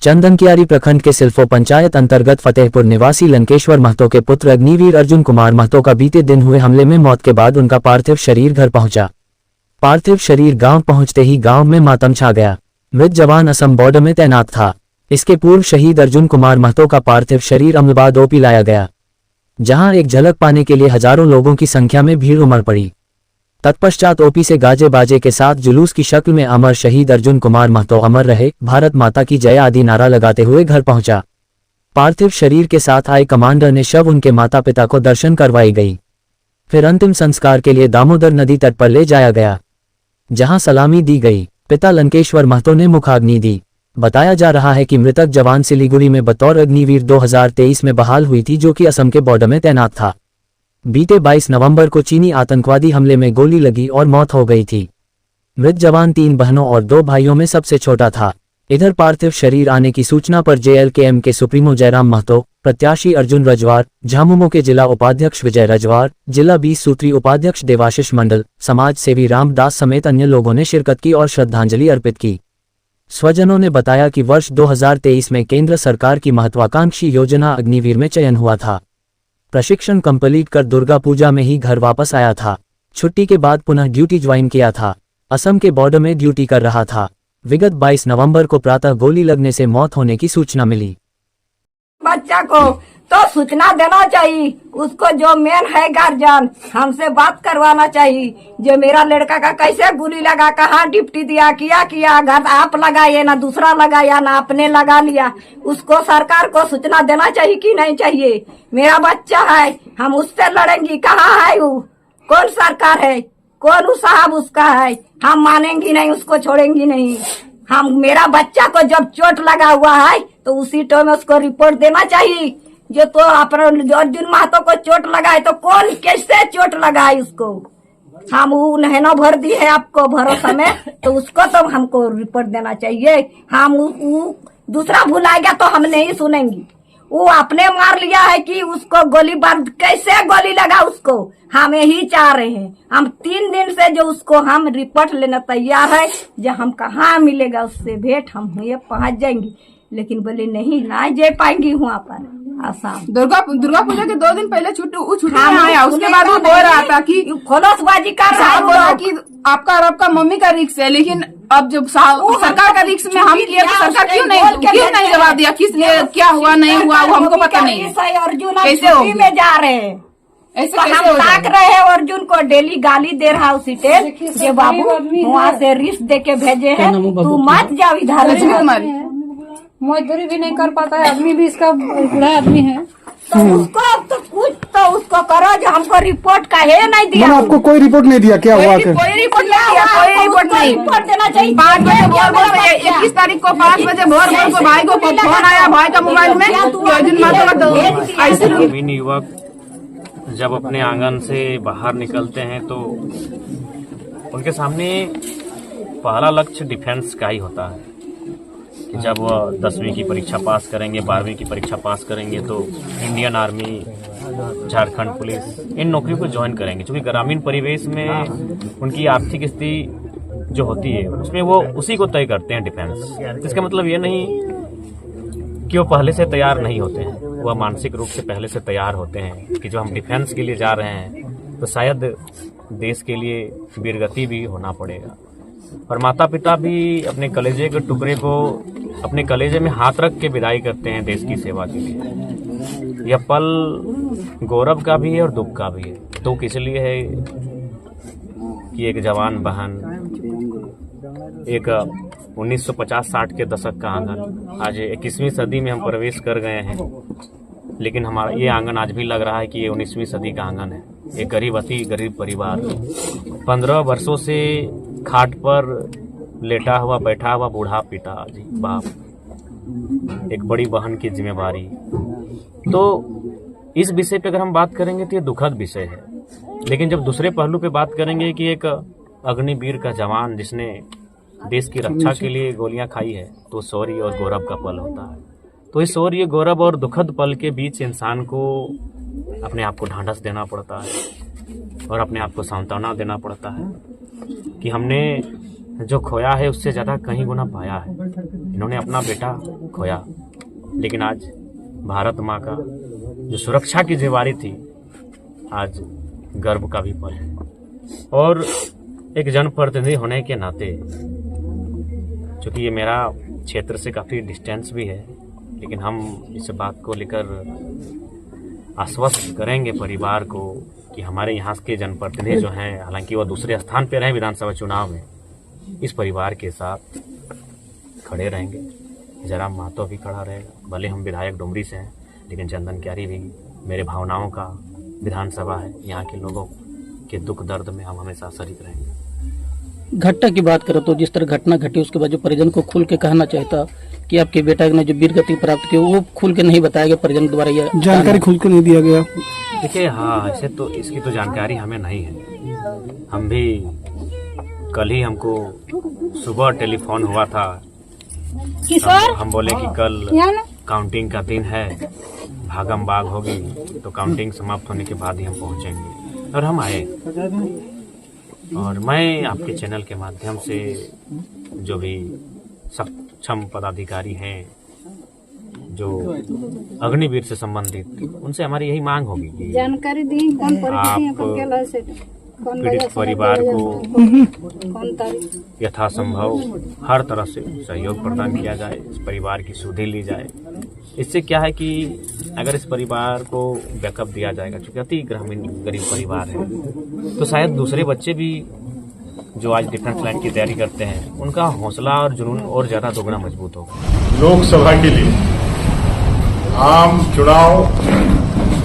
चंदनकियारी प्रखंड के सिल्फो पंचायत अंतर्गत फतेहपुर निवासी लंकेश्वर महतो के पुत्र अग्निवीर अर्जुन कुमार महतो का बीते दिन हुए हमले में मौत के बाद उनका पार्थिव शरीर घर पहुंचा। पार्थिव शरीर गांव पहुंचते ही गांव में मातम छा गया। मृत जवान असम बॉर्डर में तैनात था। इसके पूर्व शहीद अर्जुन कुमार महतो का पार्थिव शरीर अहमदाबाद ओपी लाया गया, जहां एक झलक पाने के लिए हजारों लोगों की संख्या में भीड़ उमड़ पड़ी। तत्पश्चात ओपी से गाजे बाजे के साथ जुलूस की शक्ल में अमर शहीद अर्जुन कुमार महतो अमर रहे, भारत माता की जय आदि नारा लगाते हुए घर पहुंचा। पार्थिव शरीर के साथ आए कमांडर ने शव उनके माता पिता को दर्शन करवाई गई। फिर अंतिम संस्कार के लिए दामोदर नदी तट पर ले जाया गया, जहां सलामी दी गई। पिता लंकेश्वर महतो ने मुखाग्नि दी। बताया जा रहा है कि मृतक जवान सिलीगुड़ी में बतौर अग्निवीर 2023 में बहाल हुई थी, जो कि असम के बॉर्डर में तैनात था। बीते 22 नवंबर को चीनी आतंकवादी हमले में गोली लगी और मौत हो गई थी। मृत जवान 3 बहनों और 2 भाइयों में सबसे छोटा था। इधर पार्थिव शरीर आने की सूचना पर JLKM के सुप्रीमो जयराम महतो, प्रत्याशी अर्जुन रजवार, झामुमो के जिला उपाध्यक्ष विजय रजवार, जिला 20 सूत्री उपाध्यक्ष देवाशीष मंडल, समाज सेवी रामदास समेत अन्य लोगों ने शिरकत की और श्रद्धांजलि अर्पित की। स्वजनों ने बताया कि वर्ष 2023 में केंद्र सरकार की महत्वाकांक्षी योजना अग्निवीर में चयन हुआ था। प्रशिक्षण कंप्लीट कर दुर्गा पूजा में ही घर वापस आया था। छुट्टी के बाद पुनः ड्यूटी ज्वाइन किया था। असम के बॉर्डर में ड्यूटी कर रहा था। विगत 22 नवंबर को प्रातः गोली लगने से मौत होने की सूचना मिली। बच्चा को तो सूचना देना चाहिए, उसको जो मेन है गार्जियन हमसे बात करवाना चाहिए। जो मेरा लड़का का कैसे गोली लगा, कहाँ डिप्टी दिया, किया घर आप लगाए ना दूसरा लगाया ना आपने लगा लिया, उसको सरकार को सूचना देना चाहिए कि नहीं चाहिए। मेरा बच्चा है, हम उससे लड़ेंगे। कहाँ है वो, कौन सरकार है, कौन साहब उसका है, हम मानेंगे नहीं, उसको छोड़ेंगे नहीं। हम मेरा बच्चा को जब चोट लगा हुआ है तो उसी टाइम उसको रिपोर्ट देना चाहिए। जो तो अपना अर्जुन महतो को चोट लगाए तो कौन कैसे चोट लगाए उसको, हम वो नहना भर दी है आपको भरोसा में, तो उसको तो हमको रिपोर्ट देना चाहिए। हम दूसरा भुलाएगा तो हम नहीं सुनेंगे। वो आपने मार लिया है कि उसको गोली बंद कैसे गोली लगा उसको, हम यही चाह रहे हैं। हम 3 दिन से जो उसको हम रिपोर्ट लेना तैयार है, जो हम कहाँ मिलेगा उससे भेंट, हम हुए पहुंच जाएंगे। लेकिन बोले नहीं ना जा पाएंगी वहाँ पर आसाम। दुर्गा पूजा के 2 दिन पहले छुट्टी आया, उसके बाद वो बोल रहा था कि खलासबाजी कर रहा है कि आपका और आपका मम्मी का रिक्स है। लेकिन अब जब सरकार का रिक्स में हम किया तो सरकार क्यों नहीं जवाब दिया, किस लिए क्या हुआ नहीं हुआ वो हमको पता नहीं है। कैसे में जा रहे हैं ऐसे तो हम ताक रहे हैं। अर्जुन को डेली गाली दे रहा उसी टेल के बाबू वहाँ से रिस्क दे के भेजे हैं, तू मत जाओ इधर। मजदूरी भी नहीं कर पाता है, आदमी भी इसका बूढ़ा आदमी है। तो उसको तो कुछ तो उसको करो, जो हमको रिपोर्ट का है नहीं दिया। आपको कोई रिपोर्ट नहीं दिया क्या हुआ? कोई रिपोर्ट नहीं दिया, कोई रिपोर्ट नहीं। रिपोर्ट देना चाहिए। 5 बजे भोर 21 तारीख को 5 बजे भोर को भाई को फोन आया, भाई का मोबाइल में अर्जुन महतो का ऐसे ग्रामीण युवक जब अपने आंगन से बाहर निकलते हैं तो उनके सामने पहला लक्ष्य डिफेंस का ही होता है कि जब वह 10वीं की परीक्षा पास करेंगे, 12वीं की परीक्षा पास करेंगे तो इंडियन आर्मी, झारखंड पुलिस इन नौकरियों को ज्वाइन करेंगे। क्योंकि ग्रामीण परिवेश में उनकी आर्थिक स्थिति जो होती है उसमें वो उसी को तय करते हैं डिफेंस। इसका मतलब ये नहीं कि वो पहले से तैयार नहीं होते हैं, वह मानसिक रूप से पहले से तैयार होते हैं कि जो हम डिफेंस के लिए जा रहे हैं तो शायद देश के लिए वीरगति भी होना पड़ेगा। और माता पिता भी अपने कलेजे के टुकड़े को अपने कलेजे में हाथ रख के विदाई करते हैं देश की सेवा के लिए। यह पल गौरव का भी है और दुख का भी है। दुख इसलिए है कि एक जवान बहन, एक 1950-60 के दशक का आंगन, आज 21वीं सदी में हम प्रवेश कर गए हैं, लेकिन हमारा ये आंगन आज भी लग रहा है कि ये 19वीं सदी का आंगन है। एक गरीब परिवार 15 वर्षों से खाट पर लेटा हुआ बैठा हुआ बूढ़ा पिताजी बाप, एक बड़ी बहन की जिम्मेवारी। तो इस विषय पे अगर हम बात करेंगे तो ये दुखद विषय है। लेकिन जब दूसरे पहलू पे बात करेंगे कि एक अग्निवीर का जवान जिसने देश की रक्षा के लिए गोलियां खाई है, तो शौर्य और गौरव का पल होता है। तो इस शौर्य, गौरव और दुखद पल के बीच इंसान को अपने आप को ढांढस देना पड़ता है और अपने आप को सांत्वना देना पड़ता है कि हमने जो खोया है उससे ज़्यादा कहीं गुना पाया है। इन्होंने अपना बेटा खोया, लेकिन आज भारत माँ का जो सुरक्षा की जिम्मेदारी थी, आज गर्व का भी पल है। और एक जनप्रतिनिधि होने के नाते, चूंकि ये मेरा क्षेत्र से काफ़ी डिस्टेंस भी है, लेकिन हम इस बात को लेकर आश्वस्त करेंगे परिवार को कि हमारे यहाँ के जनप्रतिनिधि जो हैं, हालांकि वो दूसरे स्थान पर रहे विधानसभा चुनाव में, इस परिवार के साथ खड़े रहेंगे। जरा महतो भी खड़ा रहेगा, भले हम विधायक डुमरी से हैं, लेकिन चंदन क्यारी भी मेरे भावनाओं का विधानसभा है। यहाँ के लोगों के दुख दर्द में हम हमेशा शरीक रहेंगे। घटना की बात करो तो जिस तरह घटना घटी उसके बाद जो परिजन को खुल के कहना चाहता कि आपके बेटा ने जो वीर गति प्राप्त की वो खुल के नहीं बताया गया, परिजन द्वारा यह जानकारी खुल के नहीं दिया गया। देखिए, हाँ, ऐसे तो इसकी तो जानकारी हमें नहीं है। हम भी कल ही हमको सुबह टेलीफोन हुआ था, हम बोले कि कल काउंटिंग का दिन है, भागम भाग होगी, तो काउंटिंग समाप्त होने के बाद ही हम पहुंचेंगे। और हम आए, और मैं आपके चैनल के माध्यम से जो भी सक्षम पदाधिकारी हैं जो अग्निवीर से संबंधित, उनसे हमारी यही मांग होगी कि जानकारी दी कौन पीड़ित परिवार को यथासंभव हर तरह से सहयोग प्रदान किया जाए, इस परिवार की सुधि ली जाए। इससे क्या है कि अगर इस परिवार को बैकअप दिया जाएगा, क्योंकि अति ग्रामीण गरीब परिवार है, तो शायद दूसरे बच्चे भी जो आज डिफेंस लाइन की तैयारी करते हैं, उनका हौसला और जुनून और ज्यादा दोगुना मजबूत होगा। लोकसभा के लिए आम चुनाव